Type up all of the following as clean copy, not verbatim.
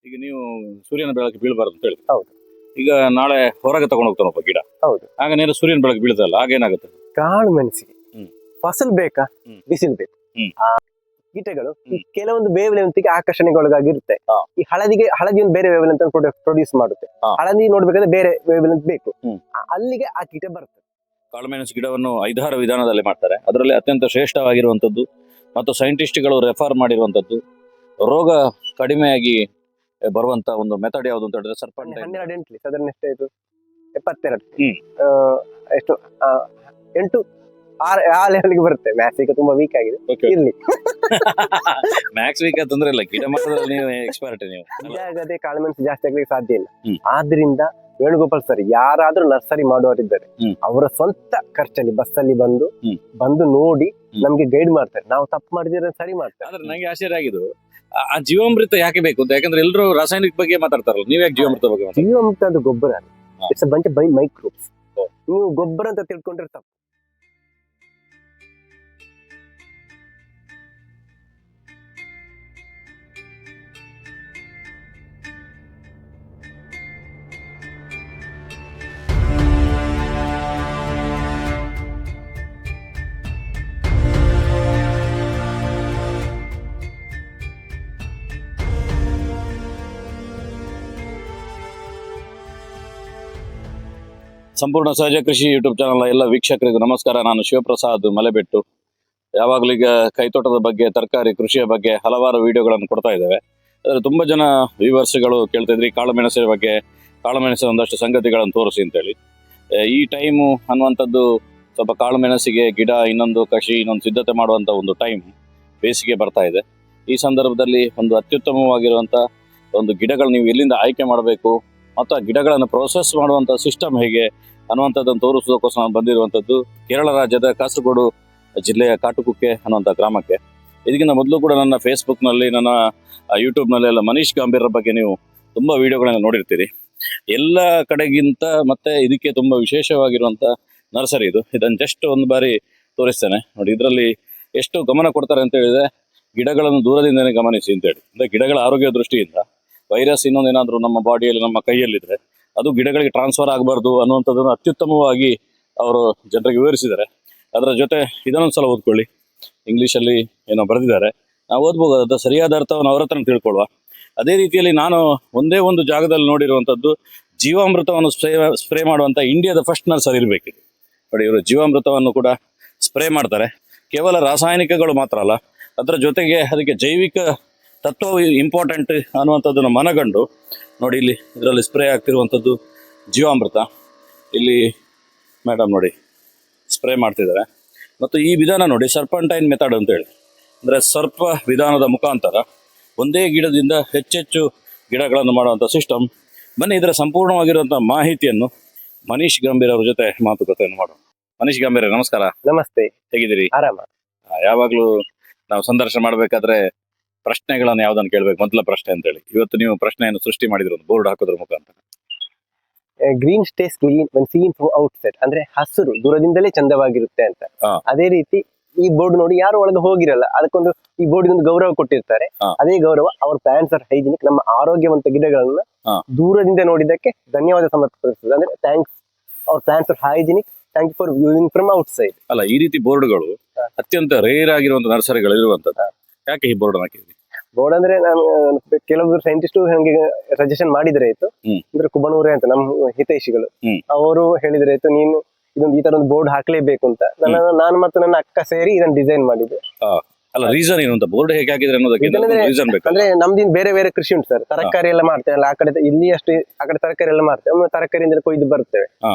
ಈಗ ನೀವು ಸೂರ್ಯನ ಬೆಳಕು ಬೀಳಬಾರ್ದು ಅಂತ ಹೇಳಿ. ಹೌದು. ಈಗ ನಾಳೆ ಹೊರಗೆ ತಗೊಂಡು ಹೋಗ್ತಾನಪ್ಪ ಗಿಡ, ಹೌದು. ಆಗ ನೇರ ಸೂರ್ಯನ ಬೆಳಕು ಬೀಳ್ತಲ್ಲ, ಆಗೇನಾಗುತ್ತೆ? ಕಾಳು ಮೆಣಸಿಗೆ ಹ್ಮ್. ಫಸಲ್ ಬೇಕಾ, ಹ್ಮ್. ಬಿಸಿಲು ಬೇಕು. ಹ್ಮ್. ಆ ಕೀಟಗಳು ಈ ಕೆಲವೊಂದು ವೇವ್ಲೆಂತ್ಗೆ ಆಕರ್ಷಣೆಗೊಳಗಾಗಿರುತ್ತೆ. ಹಾ. ಈ ಹಳದಿ ಒಂದು ಬೇರೆ ವೇವ್ಲೆಂತ್ ಪ್ರೊಡ್ಯೂಸ್ ಮಾಡುತ್ತೆ. ಹಾ. ಹಳದಿ ನೋಡ್ಬೇಕಾದ್ರೆ ಬೇರೆ ವೇವ್ಲೆಂತ್ ಬೇಕು. ಹ್ಮ್. ಅಲ್ಲಿಗೆ ಆ ಕೀಟ ಬರುತ್ತೆ. ಕಾಳುಮೆಣಸು ಗಿಡವನ್ನು 5-6 ವಿಧಾನದಲ್ಲಿ ಮಾಡ್ತಾರೆ. ಅದರಲ್ಲಿ ಅತ್ಯಂತ ಶ್ರೇಷ್ಠವಾಗಿರುವಂತದ್ದು ಮತ್ತು ಸೈಂಟಿಸ್ಟ್ಗಳು ರೆಫರ್ ಮಾಡಿರುವಂತದ್ದು, ರೋಗ ಕಡಿಮೆಯಾಗಿ ಬರುವಂತ ಒಂದು ಮೆಥಡ್ ಯಾವುದು ಅಂತ ಹೇಳಿದ್ರೆ ಸರ್ಪಂಟ್. 12 ಎಂಟ್ಲಿ ಸಾಧಾರಣ ಎಷ್ಟಾಯ್ತು? 72. ಹ್ಮ್. ಎಷ್ಟು 8 ಆ ಲೆವೆಲ್ಗೆ ಬರುತ್ತೆ. ಮ್ಯಾಥ್ಸ್ ಈಗ ತುಂಬಾ ವೀಕ್ ಆಗಿದೆ. ಇರ್ಲಿ. ಮ್ಯಾಕ್ಸ್ ವೀಕ್ ತೊಂದ್ರೆ ಇಲ್ಲ, ಗಿಡ ಮರದಲ್ಲಿ ನೀವು ಎಕ್ಸ್ಪರ್ಟ್ ನೀವು. ಇದಾಗದೆ ಕಾಳುಮೆಣಸು ಜಾಸ್ತಿ ಆಗ್ಲಿಕ್ಕೆ ಸಾಧ್ಯ ಇಲ್ಲ. ಹ್ಮ್. ಆದ್ರಿಂದ ವೇಣುಗೋಪಾಲ್ ಸರ್ ಯಾರಾದ್ರೂ ನರ್ಸರಿ ಮಾಡುವವರಿದ್ದಾರೆ, ಹ್ಮ್. ಅವರ ಸ್ವಂತ ಖರ್ಚಲ್ಲಿ ಬಸ್ಸಲ್ಲಿ ಬಂದು ನೋಡಿ ನಮ್ಗೆ ಗೈಡ್ ಮಾಡ್ತಾರೆ. ನಾವು ತಪ್ಪು ಮಾಡಿದ್ರೆ ಸರಿ ಮಾಡ್ತಾರೆ. ಆದ್ರೆ ನಂಗೆ ಆಶ್ಚರ್ಯ ಆಗಿದ್ದು ಆ ಜೀವಾಮೃತ ಯಾಕೆ ಬೇಕು ಅಂತ. ಯಾಕಂದ್ರೆ ಎಲ್ಲರೂ ರಾಸಾಯನಿಕ ಬಗ್ಗೆ ಮಾತಾಡ್ತಾರಲ್ಲ, ನೀವ್ ಯಾಕೆ ಜೀವಾಮೃತ ಬಗ್ಗೆ ಮಾತಾಡ್ತೀರಾ? ಜೀವಾಮೃತ ಅದು ಗೊಬ್ಬರ, ಹಾ. It's bunch by microbes. ಓ. ನೀವು ಗೊಬ್ಬರ ಅಂತ ತಿಳ್ಕೊಂಡ್ರೆ ತಪ್ಪು. ಸಂಪೂರ್ಣ ಸಹಜ ಕೃಷಿ ಯೂಟ್ಯೂಬ್ ಚಾನಲ್ ಎಲ್ಲ ವೀಕ್ಷಕರಿಗೂ ನಮಸ್ಕಾರ. ನಾನು ಶಿವಪ್ರಸಾದ್ ಮಲೆಬೆಟ್ಟು. ಯಾವಾಗಲೂ ಈಗ ಕೈತೋಟದ ಬಗ್ಗೆ, ತರಕಾರಿ ಕೃಷಿಯ ಬಗ್ಗೆ ಹಲವಾರು ವಿಡಿಯೋಗಳನ್ನು ಕೊಡ್ತಾ ಇದ್ದೇವೆ. ಆದರೆ ತುಂಬಾ ಜನ ವ್ಯೂವರ್ಸ್ಗಳು ಕೇಳ್ತಾ ಇದ್ರಿ ಕಾಳುಮೆಣಸಿನ ಬಗ್ಗೆ, ಕಾಳುಮೆಣಸಿನ ಒಂದಷ್ಟು ಸಂಗತಿಗಳನ್ನು ತೋರಿಸಿ ಅಂತೇಳಿ. ಈ ಟೈಮು ಅನ್ನುವಂಥದ್ದು ಸ್ವಲ್ಪ ಕಾಳುಮೆಣಸಿಗೆ ಗಿಡ ಇನ್ನೊಂದು ಸಿದ್ಧತೆ ಮಾಡುವಂಥ ಒಂದು ಟೈಮ್, ಬೇಸಿಗೆ ಬರ್ತಾ ಇದೆ. ಈ ಸಂದರ್ಭದಲ್ಲಿ ಒಂದು ಅತ್ಯುತ್ತಮವಾಗಿರುವಂಥ ಒಂದು ಗಿಡಗಳು ನೀವು ಎಲ್ಲಿಂದ ಆಯ್ಕೆ ಮಾಡಬೇಕು ಮತ್ತು ಆ ಗಿಡಗಳನ್ನು ಪ್ರೋಸೆಸ್ ಮಾಡುವಂಥ ಸಿಸ್ಟಮ್ ಹೇಗೆ ಅನ್ನುವಂಥದ್ದನ್ನು ತೋರಿಸೋದಕ್ಕೋಸ್ಕರ ಬಂದಿರುವಂಥದ್ದು ಕೇರಳ ರಾಜ್ಯದ ಕಾಸರಗೋಡು ಜಿಲ್ಲೆಯ ಕಾಟುಕುಕ್ಕೆ ಅನ್ನುವಂಥ ಗ್ರಾಮಕ್ಕೆ. ಇದಕ್ಕಿಂತ ಮೊದಲು ಕೂಡ ನನ್ನ ಫೇಸ್ಬುಕ್ನಲ್ಲಿ, ನನ್ನ ಯೂಟ್ಯೂಬ್ನಲ್ಲಿ ಎಲ್ಲ ಮನೀಶ್ ಗಂಭೀರ ಬಗ್ಗೆ ನೀವು ತುಂಬ ವಿಡಿಯೋಗಳನ್ನು ನೋಡಿರ್ತೀರಿ. ಎಲ್ಲ ಕಡೆಗಿಂತ ಮತ್ತೆ ಇದಕ್ಕೆ ತುಂಬ ವಿಶೇಷವಾಗಿರುವಂಥ ನರ್ಸರಿ ಇದು. ಇದನ್ನು ಜಸ್ಟ್ ಒಂದು ಬಾರಿ ತೋರಿಸ್ತೇನೆ ನೋಡಿ. ಇದರಲ್ಲಿ ಎಷ್ಟು ಗಮನ ಕೊಡ್ತಾರೆ ಅಂತ ಹೇಳಿದ್ರೆ, ಗಿಡಗಳನ್ನು ದೂರದಿಂದನೇ ಗಮನಿಸಿ ಅಂತೇಳಿ. ಅಂದರೆ ಗಿಡಗಳ ಆರೋಗ್ಯ ದೃಷ್ಟಿಯಿಂದ ವೈರಸ್ ಇನ್ನೊಂದೇನಾದರೂ ನಮ್ಮ ಬಾಡಿಯಲ್ಲಿ, ನಮ್ಮ ಕೈಯಲ್ಲಿದ್ದರೆ ಅದು ಗಿಡಗಳಿಗೆ ಟ್ರಾನ್ಸ್ಫರ್ ಆಗಬಾರ್ದು ಅನ್ನುವಂಥದ್ದನ್ನು ಅತ್ಯುತ್ತಮವಾಗಿ ಅವರು ಜನರಿಗೆ ವಿವರಿಸಿದ್ದಾರೆ. ಅದರ ಜೊತೆ ಇದನ್ನೊಂದು ಸಲ ಓದ್ಕೊಳ್ಳಿ, ಇಂಗ್ಲೀಷಲ್ಲಿ ಏನೋ ಬರೆದಿದ್ದಾರೆ, ನಾವು ಓದ್ಬೋದು. ಅದು ಸರಿಯಾದ ಅರ್ಥವನ್ನು ಅವ್ರ ಹತ್ರ ತಿಳ್ಕೊಳ್ಳುವ. ಅದೇ ರೀತಿಯಲ್ಲಿ ನಾನು ಒಂದೇ ಒಂದು ಜಾಗದಲ್ಲಿ ನೋಡಿರುವಂಥದ್ದು ಜೀವಾಮೃತವನ್ನು ಸ್ಪ್ರೇ ಮಾಡುವಂಥ ಇಂಡಿಯಾದ ಫಸ್ಟ್ ನರ್ಸರಿ ಇರಬೇಕಿದೆ ನೋಡಿ. ಇವರು ಜೀವಾಮೃತವನ್ನು ಕೂಡ ಸ್ಪ್ರೇ ಮಾಡ್ತಾರೆ. ಕೇವಲ ರಾಸಾಯನಿಕಗಳು ಮಾತ್ರ ಅಲ್ಲ, ಅದರ ಜೊತೆಗೆ ಅದಕ್ಕೆ ಜೈವಿಕ ತತ್ವವು ಇಂಪಾರ್ಟೆಂಟ್ ಅನ್ನುವಂಥದ್ದನ್ನು ಮನಗಂಡು ನೋಡಿ, ಇಲ್ಲಿ ಇದರಲ್ಲಿ ಸ್ಪ್ರೇ ಆಗ್ತಿರುವಂಥದ್ದು ಜೀವಾಮೃತ. ಇಲ್ಲಿ ಮೇಡಮ್ ನೋಡಿ ಸ್ಪ್ರೇ ಮಾಡ್ತಿದ್ದಾರೆ. ಮತ್ತು ಈ ವಿಧಾನ ನೋಡಿ ಸರ್ಪಂಟೈನ್ ಮೆಥಡ್ ಅಂತೇಳಿ, ಅಂದರೆ ಸರ್ಪ ವಿಧಾನದ ಮುಖಾಂತರ ಒಂದೇ ಗಿಡದಿಂದ ಹೆಚ್ಚೆಚ್ಚು ಗಿಡಗಳನ್ನು ಮಾಡುವಂಥ ಸಿಸ್ಟಮ್. ಬನ್ನಿ ಇದರ ಸಂಪೂರ್ಣವಾಗಿರುವಂಥ ಮಾಹಿತಿಯನ್ನು ಮನೀಶ್ ಗಂಭೀರ್ ಅವ್ರ ಜೊತೆ ಮಾತುಕತೆಯನ್ನು ಮಾಡೋಣ. ಮನೀಶ್ ಗಂಭೀರ್ ನಮಸ್ಕಾರ. ನಮಸ್ತೆ. ಹೇಗಿದ್ದೀರಿ? ಆರಾಮ. ಯಾವಾಗಲೂ ನಾವು ಸಂದರ್ಶನ ಮಾಡಬೇಕಾದ್ರೆ ಪ್ರಶ್ನೆಗಳನ್ನು ಯಾವ್ದನ್ನು ಕೇಳಬೇಕು, ಮೊದಲ ಪ್ರಶ್ನೆ ಅಂತೇಳಿ. ಇವತ್ತು ನೀವು ಪ್ರಶ್ನೆಯನ್ನು ಸೃಷ್ಟಿ ಮಾಡಿದ್ರು ಒಂದು ಬೋರ್ಡ್ ಹಾಕೋದ್ರ ಮುಖಾಂತರ. Green stays clean when scene from outside, ಅಂದ್ರೆ ಹಸಿರು ದೂರದಿಂದಲೇ ಚಂದವಾಗಿರುತ್ತೆ ಅಂತ. ಅದೇ ರೀತಿ ಈ ಬೋರ್ಡ್ ನೋಡಿ ಯಾರು ಒಳಗೆ ಹೋಗಿರಲ್ಲ, ಅದಕ್ಕೊಂದು ಈ ಬೋರ್ಡ್ ಒಂದು ಗೌರವ ಕೊಟ್ಟಿರ್ತಾರೆ. ಅದೇ ಗೌರವ ಅವರ್ ಪ್ಲಾಂಟ್ಸ್ ಆರ್ ಹೈಜಿನಿಕ್, ನಮ್ಮ ಆರೋಗ್ಯವಂತ ಗಿಡಗಳನ್ನ ದೂರದಿಂದ ನೋಡಿದ್ದಕ್ಕೆ ಧನ್ಯವಾದ ಸಮರ್ಪಿಸುತ್ತದೆ. ಅಂದ್ರೆ thanks, our plants are hygienic, thank you for viewing from outside. ಅಲ್ಲ, ಈ ರೀತಿ ಬೋರ್ಡ್ಗಳು ಅತ್ಯಂತ ರೇರ್ ಆಗಿರುವಂತ ನರ್ಸರಿಗಳು ಇರುವಂತದ್ದು. ಯಾಕೆ ಈ ಬೋರ್ಡ್ ಹಾಕಿದ್ರಿ? ಬೋರ್ಡ್ ಅಂದ್ರೆ ನಾನು ಕೆಲವೊಂದು ಸೈಂಟಿಸ್ಟ್ ನನಗೆ ಸಜೆಷನ್ ಮಾಡಿದ್ರೆ ಆಯ್ತು. ಅಂದ್ರೆ ಕುಬಣೂರೇ ಅಂತ ನಮ್ಮ ಹಿತೈಷಿಗಳು, ಅವರು ಹೇಳಿದ್ರೆ ಆಯ್ತು ನೀನು ಇದೊಂದು ಈ ತರ ಒಂದು ಬೋರ್ಡ್ ಹಾಕ್ಲೇಬೇಕು ಅಂತ. ನಾನು ಮತ್ತು ನನ್ನ ಅಕ್ಕ ಸೇರಿ ಇದನ್ನ ಡಿಸೈನ್ ಮಾಡಿದ್ದೆ. ಅಲ್ಲ, ರೀಸನ್ ಏನು ಅಂತ ಬೋರ್ಡ್ ಹೇಗೆ ಹಾಕಿದ್ರೆ ಅನ್ನೋದಕ್ಕೆ ರೀಸನ್ ಬೇಕು. ಅಂದ್ರೆ ನಮ್ದಿನ್ ಬೇರೆ ಬೇರೆ ಕೃಷಿ ಉಂಟು ಸರ್. ತರಕಾರಿ ಎಲ್ಲ ಮಾಡ್ತೇವೆ ಆ ಕಡೆ, ಇಲ್ಲಿ ಅಷ್ಟು ಆ ಕಡೆ ತರಕಾರಿ ಎಲ್ಲ ಮಾಡ್ತೇವೆ. ಒಮ್ಮೆ ತರಕಾರಿಯಿಂದ ಕೊಯ್ದು ಬರ್ತೇವೆ.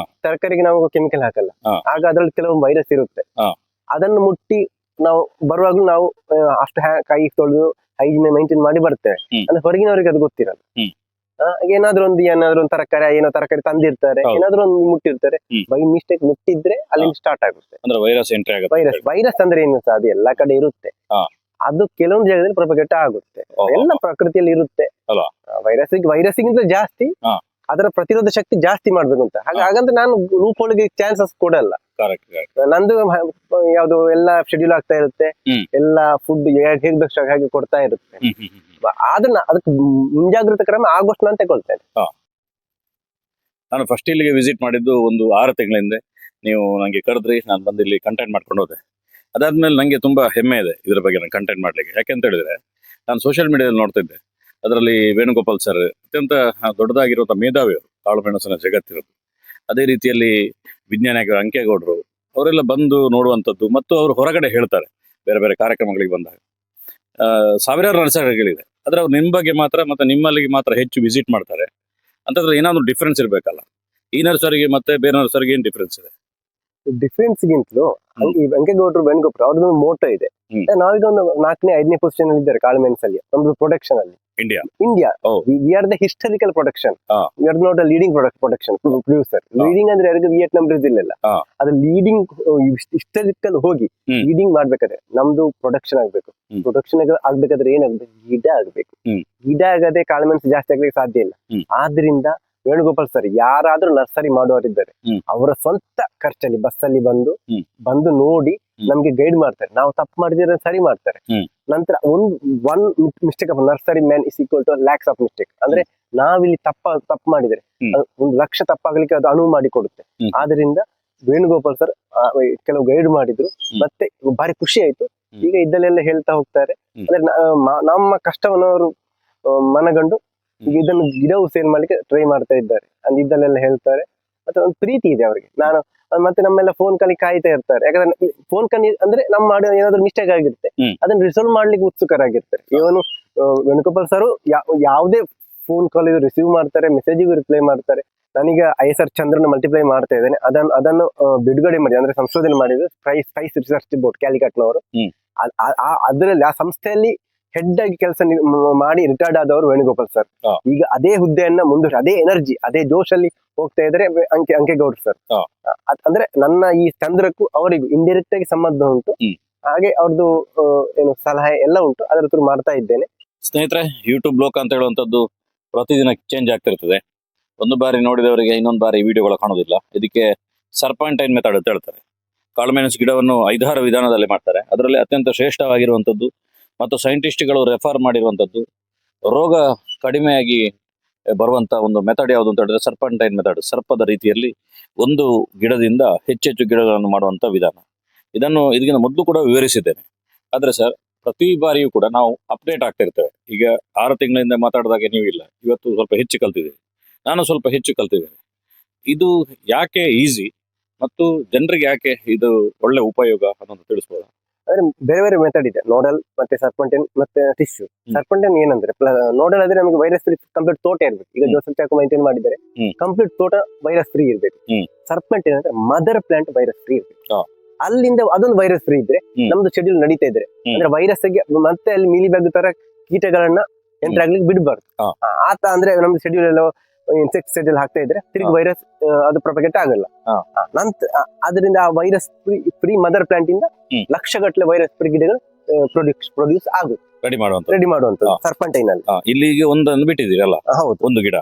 ತರಕಾರಿಗೆ ನಾವು ಕೆಮಿಕಲ್ ಹಾಕಲ್ಲ, ಆಗ ಅದ್ರಲ್ಲಿ ಕೆಲವು ವೈರಸ್ ಇರುತ್ತೆ. ಅದನ್ನು ಮುಟ್ಟಿ ನಾವು ಬರುವಾಗಲೂ ನಾವು ಅಷ್ಟು ಕೈ ತೊಳೆದು ಹೈಜಿನ್ ಮೈಂಟೈನ್ ಮಾಡಿ ಬರ್ತೇವೆ. ಅಂದ್ರೆ ಹೊರಗಿನವರಿಗೆ ಅದು ಗೊತ್ತಿರಲ್ಲ. ಏನಾದ್ರೂ ಒಂದು ತರಕಾರಿ ತರಕಾರಿ ತಂದಿರ್ತಾರೆ, ಏನಾದ್ರೂ ಒಂದು ಮುಟ್ಟಿರ್ತಾರೆ, ಬೈ ಮಿಸ್ಟೇಕ್ ಮುಟ್ಟಿದ್ರೆ ಅಲ್ಲಿಂದ ಸ್ಟಾರ್ಟ್ ಆಗುತ್ತೆ. ಅಂದ್ರೆ ವೈರಸ್ ಎಂಟ್ರಿ ಆಗುತ್ತೆ. ವೈರಸ್ ಅಂದ್ರೆ ಏನು ಸಹ, ಅದು ಎಲ್ಲಾ ಕಡೆ ಇರುತ್ತೆ. ಅದು ಕೆಲವೊಂದು ಜಾಗದಲ್ಲಿ ಪ್ರೊಪಗೇಟ್ ಆಗುತ್ತೆ. ಎಲ್ಲ ಪ್ರಕೃತಿಯಲ್ಲಿ ಇರುತ್ತೆ. ವೈರಸ್ಗಿಂತ ಜಾಸ್ತಿ ಅದರ ಪ್ರತಿರೋಧ ಶಕ್ತಿ ಜಾಸ್ತಿ ಮಾಡ್ಬೇಕು ಅಂತ ಹಾಗಂದ್ರೆ ನಾನು ಲೂಪ್ ಹೋಲ್ಗೆ ಚಾನ್ಸಸ್ ಕೊಡಲ್ಲ. ಕರೆಕ್ಟ್. ನಂದು ಯಾವ್ದು ಎಲ್ಲ ಶೆಡ್ಯೂಲ್ ಆಗ್ತಾ ಇರುತ್ತೆ, ಎಲ್ಲ ಫುಡ್ ಹೇಗ್ ಬೇಕು ಹಾಗೆ ಕೊಡ್ತಾ ಇರುತ್ತೆ. ಅದನ್ನ ಅದಕ್ಕೆ ಮುಂಜಾಗ್ರತಾ ಕ್ರಮ ಆಗೋಷ್ಟು ನಾನು ತಗೊಳ್ತೇನೆ. ನಾನು ಫಸ್ಟ್ ಇಲ್ಲಿಗೆ ವಿಸಿಟ್ ಮಾಡಿದ್ದು ಒಂದು 6 ತಿಂಗಳ ಹಿಂದೆ. ನೀವು ನಂಗೆ ಕರೆದ್ರಿ, ನಾನು ಬಂದು ಇಲ್ಲಿ ಕಂಟೆಂಟ್ ಮಾಡ್ಕೊಂಡು ಹೋದೆ. ಅದಾದ್ಮೇಲೆ ನಂಗೆ ತುಂಬಾ ಹೆಮ್ಮೆ ಇದೆ ಇದ್ರ ಬಗ್ಗೆ ನಾನು ಕಂಟೆಂಟ್ ಮಾಡ್ಲಿಕ್ಕೆ. ಯಾಕೆಂತ ಹೇಳಿದ್ರೆ ನಾನು ಸೋಷಿಯಲ್ ಮೀಡಿಯಾದಲ್ಲಿ ನೋಡ್ತಿದ್ದೆ, ಅದರಲ್ಲಿ ವೇಣುಗೋಪಾಲ್ ಸರ್ ಅತ್ಯಂತ ದೊಡ್ಡದಾಗಿರುವಂತಹ ಮೇಧಾವಿಯವರು ಕಾಳು ಮೆಣಸಿನ ಜಗತ್ತಿರೋದು. ಅದೇ ರೀತಿಯಲ್ಲಿ ವಿಜ್ಞಾನಿಗಳು ಅಂಕೇಗೌಡರು ಅವರೆಲ್ಲ ಬಂದು ನೋಡುವಂಥದ್ದು, ಮತ್ತು ಅವರು ಹೊರಗಡೆ ಹೇಳ್ತಾರೆ ಬೇರೆ ಬೇರೆ ಕಾರ್ಯಕ್ರಮಗಳಿಗೆ ಬಂದಾಗ. ಸಾವಿರಾರು ನರ್ಸರಿಗಳಿದೆ, ಆದ್ರೆ ಅವ್ರು ನಿಮ್ಮ ಬಗ್ಗೆ ಮಾತ್ರ ಮತ್ತೆ ನಿಮ್ಮಲ್ಲಿಗೆ ಮಾತ್ರ ಹೆಚ್ಚು ವಿಸಿಟ್ ಮಾಡ್ತಾರೆ ಅಂತಂದ್ರೆ ಏನಾದ್ರು ಡಿಫ್ರೆನ್ಸ್ ಇರ್ಬೇಕಲ್ಲ. ಈ ನರ್ಸರಿಗೆ ಮತ್ತೆ ಬೇರೆ ನರ್ಸರಿಗೆ ಏನ್ ಡಿಫ್ರೆನ್ಸ್ ಇದೆ? ಡಿಫ್ರೆನ್ಸ್ ಗಿಂತಲೂ ವೆಂಕಟಗೌಡರು ವೇಣುಗೋಪಾಲ್ ಅವ್ರದ್ದು ಮೋಟೋ ಇದೆ. ನಾವೀಗ ಒಂದು 4ನೇ 5ನೇ ಪೊಸಿಷನ್ ಅಲ್ಲಿ ಇದ್ದಾರೆ ಕಾಳು ಮೆಣಸಲ್ಲಿ, ನಮ್ದು ಪ್ರೊಡಕ್ಷನ್ ಅಲ್ಲಿ. India we are the historical production. We are not a leading production producer. Leading ಅಂದ್ರೆ ಯಾರಿಗೂ ವಿಯೆಟ್ನಾಂ ಬ್ರೆಜಿಲ್ ಎಲ್ಲ, ಅದು ಲೀಡಿಂಗ್ ಹಿಸ್ಟಾರಿಕಲ್ ಹೋಗಿ ಲೀಡಿಂಗ್ ಮಾಡ್ಬೇಕಾದ್ರೆ ನಮ್ದು ಪ್ರೊಡಕ್ಷನ್ ಆಗ್ಬೇಕು. ಪ್ರೊಡಕ್ಷನ್ ಆಗ್ಬೇಕಾದ್ರೆ ಏನಾಗ್ಬೇಕು, ಗಿಡ ಆಗ್ಬೇಕು. ಗಿಡ ಆಗದೆ ಕಾಳು ಮೆಣಸು ಜಾಸ್ತಿ ಆಗ್ಲಿಕ್ಕೆ ಸಾಧ್ಯ ಇಲ್ಲ. ಆದ್ರಿಂದ ವೇಣುಗೋಪಾಲ್ ಸರ್ ಯಾರಾದ್ರೂ ನರ್ಸರಿ ಮಾಡುವವರಿದ್ದಾರೆ, ಅವರ ಸ್ವಂತ ಖರ್ಚಲ್ಲಿ ಬಸ್ಸಲ್ಲಿ ಬಂದು ನೋಡಿ ನಮ್ಗೆ ಗೈಡ್ ಮಾಡ್ತಾರೆ. ನಾವು ತಪ್ಪು ಮಾಡಿದ್ರೆ ಸರಿ ಮಾಡ್ತಾರೆ. ನಂತರ one mistake of nursery man is equal to lakhs of mistake. ಅಂದ್ರೆ ನಾವಿಲ್ಲಿ ತಪ್ಪು ಮಾಡಿದ್ರೆ 1,00,000 ತಪ್ಪಾಗ್ಲಿಕ್ಕೆ ಅದು ಅನುವು ಮಾಡಿ ಕೊಡುತ್ತೆ. ಆದ್ರಿಂದ ವೇಣುಗೋಪಾಲ್ ಸರ್ ಕೆಲವು ಗೈಡ್ ಮಾಡಿದ್ರು, ಮತ್ತೆ ಭಾರಿ ಖುಷಿ ಆಯ್ತು. ಈಗ ಇದ್ದಲ್ಲೆಲ್ಲ ಹೇಳ್ತಾ ಹೋಗ್ತಾರೆ. ಅಂದ್ರೆ ನಮ್ಮ ಕಷ್ಟವನ್ನು ಅವರು ಮನಗಂಡು ಈಗ ಇದನ್ನು ಗಿಡವು ಸೇಲ್ ಮಾಡ್ಲಿಕ್ಕೆ ಟ್ರೈ ಮಾಡ್ತಾ ಇದ್ದಾರೆ. ಇದ್ದಲ್ಲೆಲ್ಲ ಹೇಳ್ತಾರೆ. ಮತ್ತೆ ಒಂದು ಪ್ರೀತಿ ಇದೆ ಅವರಿಗೆ. ಮತ್ತೆ ನಮ್ಮೆಲ್ಲ ಫೋನ್ ಕಲಿ ಕಾಯ್ತಾ ಇರ್ತಾರೆ. ಯಾಕಂದ್ರೆ ಫೋನ್ ಕಲಿ ಅಂದ್ರೆ ನಮ್ಮ ಮಾಡೋ ಏನಾದ್ರು ಮಿಸ್ಟೇಕ್ ಆಗಿರುತ್ತೆ, ಅದನ್ನ ರಿಸಾಲ್ವ್ ಮಾಡ್ಲಿಕ್ಕೆ ಉತ್ಸುಕರಾಗಿರ್ತಾರೆ. ಇವನು ವೇಣುಗೋಪಾಲ್ ಸರ್ ಯಾವುದೇ ಫೋನ್ ಕಾಲ್ ರಿಸೀವ್ ಮಾಡ್ತಾರೆ, ಮೆಸೇಜಿಗೂ ರಿಪ್ಲೈ ಮಾಡ್ತಾರೆ. ನಾನೀಗ ISR ಚಂದ್ರನ ಮಲ್ಟಿಪ್ಲೈ ಮಾಡ್ತಾ ಇದ್ದೇನೆ. ಅದನ್ನು ಬಿಡುಗಡೆ ಮಾಡಿ ಅಂದ್ರೆ ಸಂಶೋಧನೆ ಮಾಡಿದ್ರು ಸ್ಪೈಸ್ ರಿಸರ್ಚ್ ಬೋರ್ಡ್ ಕ್ಯಾಲಿಕಟ್ನವರು. ಅದರಲ್ಲಿ ಆ ಸಂಸ್ಥೆಯಲ್ಲಿ ಹೆಡ್ ಆಗಿ ಕೆಲಸ ಮಾಡಿ ರಿಟೈರ್ಡ್ ಆದವರು ವೇಣುಗೋಪಾಲ್ ಸರ್. ಈಗ ಅದೇ ಹುದ್ದೆಯನ್ನ ಮುಂದುವರಿ ಅದೇ ಎನರ್ಜಿ ಅದೇ ಜೋಶಲ್ಲಿ ಹೋಗ್ತಾ ಇದ್ರೆ ಅಂಕೇಗೌಡರು ಸರ್. ಅಂದ್ರೆ ನನ್ನ ಈ ಚಂದ್ರಕ್ಕೂ ಅವರಿಗೂ ಇಂಡೈರೆಕ್ಟ್ ಆಗಿ ಸಂಬಂಧ ಉಂಟು. ಹಾಗೆ ಅವ್ರದ್ದು ಏನು ಸಲಹೆ ಎಲ್ಲ ಉಂಟು, ಅದರ ಥ್ರೂ ಮಾಡ್ತಾ ಇದ್ದೇನೆ. ಸ್ನೇಹಿತರೆ, ಯೂಟ್ಯೂಬ್ ಲೋಕ ಅಂತ ಹೇಳುವಂಥದ್ದು ಪ್ರತಿದಿನ ಚೇಂಜ್ ಆಗ್ತಿರ್ತದೆ. ಒಂದು ಬಾರಿ ನೋಡಿದವರಿಗೆ ಇನ್ನೊಂದು ಬಾರಿ ವಿಡಿಯೋಗಳು ಕಾಣೋದಿಲ್ಲ. ಇದಕ್ಕೆ ಸರ್ಪಂಟೈನ್ ಮೆಥಡ್ ಅಂತ ಹೇಳ್ತಾರೆ. ಕಾಳುಮೆಣಸು ಗಿಡವನ್ನು 5-6 ವಿಧಾನದಲ್ಲಿ ಮಾಡ್ತಾರೆ. ಅದರಲ್ಲಿ ಅತ್ಯಂತ ಶ್ರೇಷ್ಠವಾಗಿರುವಂಥದ್ದು ಮತ್ತು ಸೈಂಟಿಸ್ಟ್ಗಳು ರೆಫರ್ ಮಾಡಿರುವಂಥದ್ದು, ರೋಗ ಕಡಿಮೆಯಾಗಿ ಬರುವಂತ ಒಂದು ಮೆಥಡ್ ಯಾವುದು ಅಂತ ಹೇಳಿದ್ರೆ ಸರ್ಪಂಟೈನ್ ಮೆಥಡ್. ಸರ್ಪದ ರೀತಿಯಲ್ಲಿ ಒಂದು ಗಿಡದಿಂದ ಹೆಚ್ಚೆಚ್ಚು ಗಿಡಗಳನ್ನು ಮಾಡುವಂತ ವಿಧಾನ. ಇದಕ್ಕಿಂತ ಮೊದಲು ಕೂಡ ವಿವರಿಸಿದ್ದೇನೆ. ಆದ್ರೆ ಸರ್, ಪ್ರತಿ ಬಾರಿಯೂ ಕೂಡ ನಾವು ಅಪ್ಡೇಟ್ ಆಗ್ತಾ ಇರ್ತೇವೆ. ಈಗ 6 ತಿಂಗಳಿಂದ ಮಾತಾಡಿದಾಗೆ ನೀವಿಲ್ಲ, ಇವತ್ತು ಸ್ವಲ್ಪ ಹೆಚ್ಚು ಕಲ್ತಿದ್ದೀವಿ, ನಾನು ಸ್ವಲ್ಪ ಹೆಚ್ಚು ಕಲ್ತಿದ್ದೇನೆ. ಇದು ಯಾಕೆ ಈಸಿ ಮತ್ತು ಜನರಿಗೆ ಯಾಕೆ ಇದು ಒಳ್ಳೆ ಉಪಯೋಗ ಅನ್ನೋದು ತಿಳಿಸ್ಬೋದಾ? ಅಂದ್ರೆ ಬೇರೆ ಬೇರೆ ಮೆಥಡ್ ಇದೆ. ನೋಡಲ್ ಮತ್ತೆ ಸರ್ಪಂಟೈನ್ ಮತ್ತೆ ಟಿಶ್ಯೂ. ಸರ್ಪಂಟೈನ್ ಏನಂದ್ರೆ ನೋಡಲ್ ಆದ್ರೆ ನಮಗೆ ವೈರಸ್ ಫ್ರೀ ಕಂಪ್ಲೀಟ್ ತೋಟ ಇರ್ಬೇಕು. ಈಗ ಜೋಸೆಫ್ ಚಾಕು ಮೈಂಟೈನ್ ಮಾಡಿದರೆ ಕಂಪ್ಲೀಟ್ ತೋಟ ವೈರಸ್ ಫ್ರೀ ಇರ್ಬೇಕು. ಸರ್ಪಂಟೈನ್ ಅಂದ್ರೆ ಮದರ್ ಪ್ಲಾಂಟ್ ವೈರಸ್ ಫ್ರೀ ಇರ್ಬೇಕು. ಅಲ್ಲಿಂದ ಅದೊಂದು ವೈರಸ್ ಫ್ರೀ ಇದ್ರೆ ನಮ್ದು ಶೆಡ್ಯೂಲ್ ನಡೀತಾ ಇದ್ರೆ ಅಂದ್ರೆ ವೈರಸ್ ಮತ್ತೆ ಅಲ್ಲಿ ಮೀಲಿ ಬ್ಯಾಗ್ ತರ ಕೀಟಗಳನ್ನ ಎಂಟರ್ ಆಗ್ಲಿಕ್ಕೆ ಬಿಡಬಾರ್ದು. ಅಂದ್ರೆ ನಮ್ದು ಶೆಡ್ಯೂಲ್ ಎಲ್ಲ ಇನ್ಸೆಕ್ಟಿಸೈಡ್ ಹಾಕ್ತಾ ಇದ್ರೆ ತಿರುಗಿ ವೈರಸ್ ಅದು ಪ್ರೊಪಗೇಟ್ ಆಗಲ್ಲ. ನಂತರ ಅದರಿಂದ ಆ ವೈರಸ್ ಫ್ರೀ ಮದರ್ ಪ್ಲಾಂಟ್ ಇಂದ ಲಕ್ಷಗಟ್ಟಲೆ ವೈರಸ್ ಫ್ರೀ ಗಿಡಗಳು ಪ್ರೊಡ್ಯೂಸ್ ಆಗುತ್ತೆ. ರೆಡಿ ಮಾಡುವಂತ ಸರ್ಪಂಟೈನ್ ಅಲ್ಲಿ ಇಲ್ಲಿಗೆ ಒಂದನ್ನು ಬಿಟ್ಟಿದ್ದೀರಲ್ಲ? ಹೌದು, ಒಂದು ಗಿಡ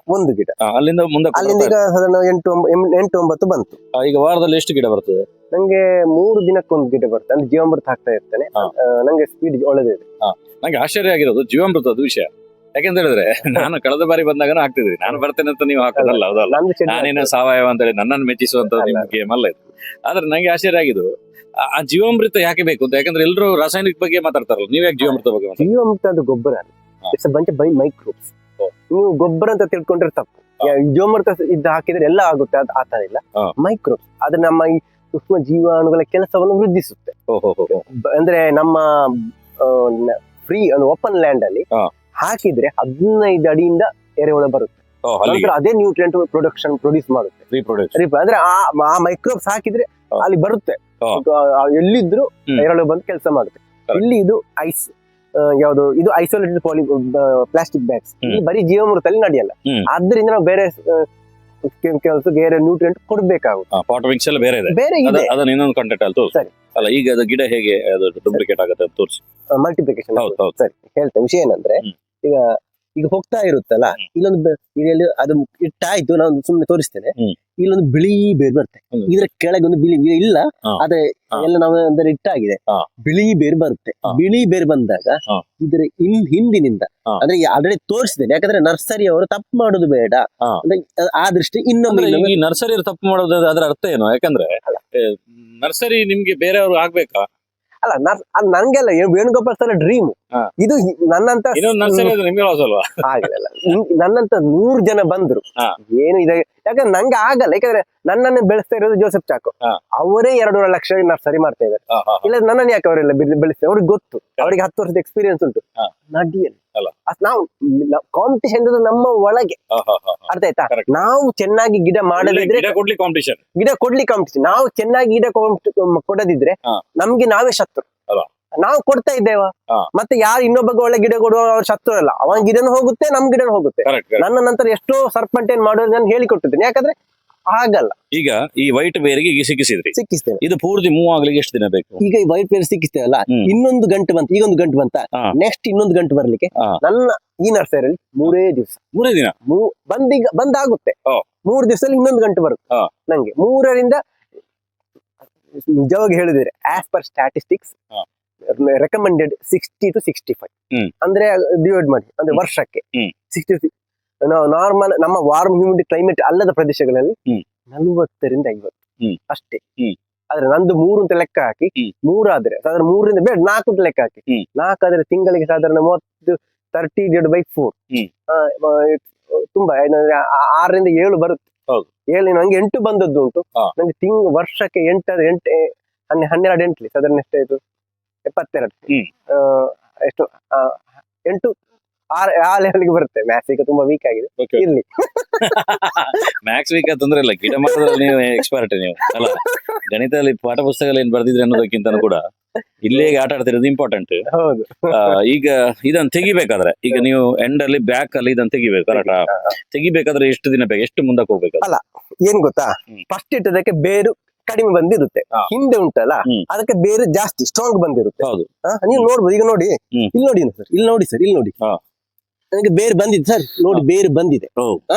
ಅಲ್ಲಿಂದ ಮುಂದೆ ಈಗ ಸಾಧಾರಣ 8-9 ಬಂತು. ಈಗ ವಾರದಲ್ಲಿ ಎಷ್ಟು ಗಿಡ ಬರ್ತದೆ? ನಂಗೆ 3 ದಿನಕ್ಕೊಂದು ಗಿಡ ಬರ್ತದೆ. ಅಂದ್ರೆ ಜೀವಾಮೃತ ಹಾಕ್ತಾ ಇರ್ತೇನೆ. ನಂಗೆ ಸ್ಪೀಡ್ ಒಳ್ಳೆದಿದೆ. ನಂಗೆ ಆಶ್ಚರ್ಯ ಆಗಿರೋದು ಜೀವಾಮೃತದ ವಿಷಯ. ಯಾಕೆಂತ ಹೇಳಿದ್ರೆ ನಾನು ಕಳೆದ ಬಾರಿ ಬಂದಾಗ ಹಾಕ್ತಿದ್ರಿ, ನಾನು ಬರ್ತೇನೆ ಅಂತ ನೀವು ಹಾಕೋದಲ್ಲ, ಹೌದಲ್ಲ? ನಾನೇನು ಸಾವಯವ ಅಂತ ಹೇಳಿ ನನ್ನನ್ನು ಮೆಚ್ಚಿಸುವಂತ ಗೇಮ್ ಅಲ್ಲ ಇದು. ಆದ್ರೆ ನಂಗೆ ಆಶ್ಚರ್ಯ ಆಗಿದ್ದು ಆ ಜೀವಾಮೃತ ಯಾಕೆ ಬೇಕು ಅಂತ. ಯಾಕಂದ್ರೆ ಎಲ್ಲರೂ ರಾಸಾಯನಿಕ ಬಗ್ಗೆ ಮಾತಾಡ್ತಾರಲ್ಲ, ನೀವ್ ಯಾಕೆ ಜೀವಾಮೃತ ಬಗ್ಗೆ? ಜೀವಾಮೃತ ಅದು ಗೊಬ್ಬರ, it's a bunch of microbes. ನೀವು ಗೊಬ್ಬರ ಅಂತ ತಿಳ್ಕೊಂಡ್ರೆ ತಪ್ಪು. ಜೀವಾಮೃತ ಇದ್ದು ಹಾಕಿದ್ರೆ ಎಲ್ಲ ಆಗುತ್ತೆ, ಅದು ಆತರ ಇಲ್ಲ. ಮೈಕ್ರೋಬ್ಸ್ ಅದು ನಮ್ಮ ಈ ಸೂಕ್ಷ್ಮ ಜೀವಾಣುಗಳ ಕೆಲಸವನ್ನು ವೃದ್ಧಿಸುತ್ತೆ. ಅಂದ್ರೆ ನಮ್ಮ ಫ್ರೀ ಓಪನ್ ಲ್ಯಾಂಡ್ ಅಲ್ಲಿ ಹಾಕಿದ್ರೆ 15 ಅಡಿಯಿಂದ ಎರೆಹುಳ ಬರುತ್ತೆ. ಅದೇ ನ್ಯೂಟ್ರಿಯೆಂಟ್ ಪ್ರೊಡ್ಯೂಸ್ ಮಾಡುತ್ತೆ. ಅಂದ್ರೆ ಆ ಮೈಕ್ರೋಬ್ಸ್ ಹಾಕಿದ್ರೆ ಅಲ್ಲಿ ಬರುತ್ತೆ, ಎಲ್ಲಿದ್ರು ಎರೆಹುಳ ಬಂದು ಕೆಲಸ ಮಾಡುತ್ತೆ. ಇಲ್ಲಿ ಇದು ಐಸ್ ಯಾವುದು ಇದು ಐಸೋಲೇಟೆಡ್ ಪ್ಲಾಸ್ಟಿಕ್ ಬ್ಯಾಗ್ಸ್. ಇಲ್ಲಿ ಬರೀ ಜೀವಾಮೃತದಲ್ಲಿ ನಡೆಯಲ್ಲ. ಆದ್ರಿಂದ ನಾವು ಬೇರೆ ಕೆಮಿಕಲ್ಸ್ ಬೇರೆ ನ್ಯೂಟ್ರಿಯೆಂಟ್ ಕೊಡ್ಬೇಕಾಗುತ್ತೆ. ಪಾಟ್ವಿಂಗ್ಸ್ ಎಲ್ಲ ಬೇರೆ ಇದೆ. ಅದನ್ನ ಇನ್ನೊಂದು ಕಂಟೆಂಟ್ ಅಲ್ಲಿ ಸರಿ ಅಲ್ಲ. ಈಗ ಅದು ಗಿಡ ಹೇಗೆ ಅದು ಡೂಪ್ಲಿಕೇಟ್ ಆಗುತ್ತೆ ಅಂತ ತೋರಿಸಿ. ಮಲ್ಟಿಪ್ಲಿಕೇಶನ್ ಸರಿ ಹೇಳ್ತೇನೆ. ವಿಷಯ ಏನಂದ್ರೆ ಈಗ ಈಗ ಹೋಗ್ತಾ ಇರುತ್ತಲ್ಲ, ಇಲ್ಲೊಂದು ಅದು ಇಟ್ಟಾಯ್ತು, ನಾನು ಸುಮ್ಮನೆ ತೋರಿಸ್ತೇನೆ. ಇಲ್ಲೊಂದು ಬಿಳಿ ಬೇರು ಬರುತ್ತೆ, ಇದ್ರ ಕೆಳಗೆ ಒಂದು ಬಿಳಿ ಇಲ್ಲ, ಅದೇ ಎಲ್ಲ ನಾವು ಅಂದ್ರೆ ಇಟ್ಟಾಗಿದೆ, ಬಿಳಿ ಬೇರು ಬರುತ್ತೆ. ಬಿಳಿ ಬೇರು ಬಂದಾಗ ಇದ್ರ ಹಿಂದಿನಿಂದ ಅಂದ್ರೆ ಆಲ್ರೆಡಿ ತೋರಿಸಿದ್ದೇನೆ, ಯಾಕಂದ್ರೆ ನರ್ಸರಿ ಅವರು ತಪ್ಪು ಮಾಡೋದು ಬೇಡ ಅಂದ್ರೆ ಆ ದೃಷ್ಟಿ. ಇನ್ನೊಮ್ಮೆ ಈ ನರ್ಸರಿ ತಪ್ಪು ಮಾಡೋದು ಅದರ ಅರ್ಥ ಏನು? ಯಾಕಂದ್ರೆ ನರ್ಸರಿ ನಿಮ್ಗೆ ಬೇರೆಯವ್ರು ಆಗ್ಬೇಕಾ? ಅಲ್ಲ, ನಂಗೆಲ್ಲ ವೇಣುಗೋಪಾಲ್ ಸರ್ ಡ್ರೀಮ್ ಇದು. ನನ್ನಂತ ನರ್ಸರಿ ನಿಮ್ಗೆ ಅಲ್ವಾ? ಆಗಲ್ಲ, ನನ್ನಂತ 100 ಜನ ಬಂದ್ರು ಏನು ಇದೆ, ಯಾಕಂದ್ರೆ ನಂಗೆ ಆಗಲ್ಲ. ಯಾಕಂದ್ರೆ ನನ್ನನ್ನು ಬೆಳೆಸ್ತಾ ಇರೋದು ಜೋಸೆಫ್ ಚಾಕೋ, ಅವರೇ 2.5 ಲಕ್ಷ ನರ್ಸರಿ ಮಾಡ್ತಾ ಇದ್ದಾರೆ. ಇಲ್ಲ ನನ್ನನ್ನು ಯಾಕೆ ಅವರೆಲ್ಲ ಬೆಳೆಸ್ತಾರೆ? ಅವ್ರಿಗೆ ಗೊತ್ತು, ಅವರಿಗೆ 10 ವರ್ಷದ ಎಕ್ಸ್ಪೀರಿಯನ್ಸ್ ಉಂಟು. ನಡಿಯಲ್ಲಿ ನಾವು ಕಾಂಪಿಟೇಷನ್ ನಮ್ಮ ಒಳಗೆ, ಅರ್ಥ ಆಯ್ತಾ? ನಾವು ಚೆನ್ನಾಗಿ ಗಿಡ ಮಾಡದಿದ್ರೆ ಗಿಡ ಕೊಡ್ಲಿ ಕಾಂಪಿಟೇಷನ್, ನಾವು ಚೆನ್ನಾಗಿ ಗಿಡ ಕೊಡದಿದ್ರೆ ನಮ್ಗೆ ನಾವೇ ಶತ್ರು. ನಾವು ಕೊಡ್ತಾ ಇದ್ದೇವ, ಮತ್ತೆ ಯಾರು ಇನ್ನೊಬ್ಬ ಒಳ್ಳೆ ಗಿಡ ಕೊಡುವ ಅವ್ರ ಶತ್ರು ಅಲ್ಲ, ಅವನ ಗಿಡನು ಹೋಗುತ್ತೆ, ನಮ್ ಗಿಡನು ಹೋಗುತ್ತೆ. ನನ್ನ ನಂತರ ಎಷ್ಟೋ ಸರ್ಪಂಟೇನ್ ಮಾಡೋದು ನಾನು ಹೇಳಿಕೊಟ್ಟಿದ್ದೇನೆ, ಯಾಕಂದ್ರೆ ಆಗಲ್ಲ. ಈಗ ಈ ವೈಟ್ ಬೇರಿಗೆ ಈಗ ಸಿಕ್ಕಿಸ್ತೇನೆ, ಇದು ಪೂರ್ತಿ ಮೂವ್ ಆಗ್ಲಿಕ್ಕೆ ಎಷ್ಟು ದಿನ ಬೇಕು? ಈಗ ಈ ವೈಟ್ ಬೇರ್ ಸಿಕ್ಕಿಸ್ತೇವಲ್ಲ, ಇನ್ನೊಂದು ಗಂಟು ಬಂತು, ಈಗ ಒಂದು ಗಂಟು ಬಂತ, ನೆಕ್ಸ್ಟ್ ಇನ್ನೊಂದು ಗಂಟು ಬರ್ಲಿಕ್ಕೆ ನನ್ನ ಈ ನರ್ಸರಿಯಲ್ಲಿ 3 ದಿವಸ 3 ದಿನ ಬಂದಾಗುತ್ತೆ. 3 ದಿವಸದಲ್ಲಿ ಇನ್ನೊಂದು ಗಂಟು ಬರುತ್ತೆ ನಂಗೆ. 3ರಿಂದ ನಿಜವಾಗಿ ಹೇಳಿದ್ರೆ as per statistics recommended 60 to 65 ಅಂದ್ರೆ ಡಿವೈಡ್ ಮಾಡಿ, ಅಂದ್ರೆ ವರ್ಷಕ್ಕೆ 60. ನಾರ್ಮಲ್ ನಮ್ಮ ವಾರ್ಮ್ ಹ್ಯೂಮಿಡ್ ಕ್ಲೈಮೇಟ್ ಅಲ್ಲದ ಪ್ರದೇಶಗಳಲ್ಲಿ 40ರಿಂದ 50 ಅಷ್ಟೇ. ಆದ್ರೆ ನಂದು 3 ಅಂತ ಲೆಕ್ಕ ಹಾಕಿ, 3 ಆದ್ರೆ ಸಾಧಾರಣ 3ರಿಂದ ಬೇಡ 4 ಅಂತ ಲೆಕ್ಕ ಹಾಕಿ, 4 ಆದ್ರೆ ತಿಂಗಳಿಗೆ ಸಾಧಾರಣ 30/4 ತುಂಬಾ 6ರಿಂದ 7 ಬರುತ್ತೆ. 7 ನಂಗೆ 8 ಬಂದದ್ದು ಉಂಟು. ನಂಗೆ ವರ್ಷಕ್ಕೆ 12 ಎಂಟ್ಲಿ ಸಾಧಾರಣ ಎಷ್ಟಾಯ್ತು? 72 ಎಷ್ಟು 8 ಆ ಲೆವೆಲ್ಗೆ ಬರುತ್ತೆ. ಮ್ಯಾಥ್ಸ್ ಈಗ ತುಂಬಾ ವೀಕ್ ಆಗಿದೆ, ಇರ್ಲಿ. ಮ್ಯಾಥ್ಸ್ ವೀಕ್ ತೊಂದ್ರೆ ಇಲ್ಲ, ಗಿಡ ಮಾಡೋದ್ರಲ್ಲಿ ನೀವು ಎಕ್ಸ್ಪರ್ಟ್ ನೀವು ಅಲ್ಲ. ಗಣಿತದಲ್ಲಿ ಪಾಠ ಪುಸ್ತಕದಲ್ಲಿ ಏನ್ ಬರ್ದಿದ್ರೆ ಅನ್ನೋದಕ್ಕಿಂತ ಕೂಡ ಇಲ್ಲೇ ಆಟ ಆಡ್ತಿರೋದು ಇಂಪಾರ್ಟೆಂಟ್. ಹೌದು. ಈಗ ಇದನ್ನ ತೆಗಿಬೇಕಾದ್ರೆ, ಈಗ ನೀವು ಎಂಡ್ ಅಲ್ಲಿ ಬ್ಯಾಕ್ ಅಲ್ಲಿ ಇದನ್ನ ತೆಗಿಬೇಕು, ಕರೆಕ್ಟಾ? ತೆಗಿಬೇಕಾದ್ರೆ ಎಷ್ಟು ದಿನ ಬೇಕು, ಎಷ್ಟು ಮುಂದಕ್ಕೆ ಹೋಗ್ಬೇಕು? ಅಲ್ಲ, ಏನ್ ಗೊತ್ತಾ, ಫಸ್ಟ್ ಇಟ್ಟದಕ್ಕೆ ಬೇರು ಕಡಿಮೆ ಬಂದಿರುತ್ತೆ, ಹಿಂದೆ ಉಂಟಲ್ಲ ಅದಕ್ಕೆ ಬೇರೆ ಜಾಸ್ತಿ ಸ್ಟ್ರಾಂಗ್ ಬಂದಿರುತ್ತೆ. ನೀವು ನೋಡ್ಬೋದು, ಈಗ ನೋಡಿ, ಇಲ್ಲಿ ನೋಡಿ ಸರ್, ಇಲ್ಲಿ ನೋಡಿ ನನಗೆ ಬೇರೆ ಬಂದಿದೆ ಸರ್, ನೋಡಿ ಬೇರೆ ಬಂದಿದೆ,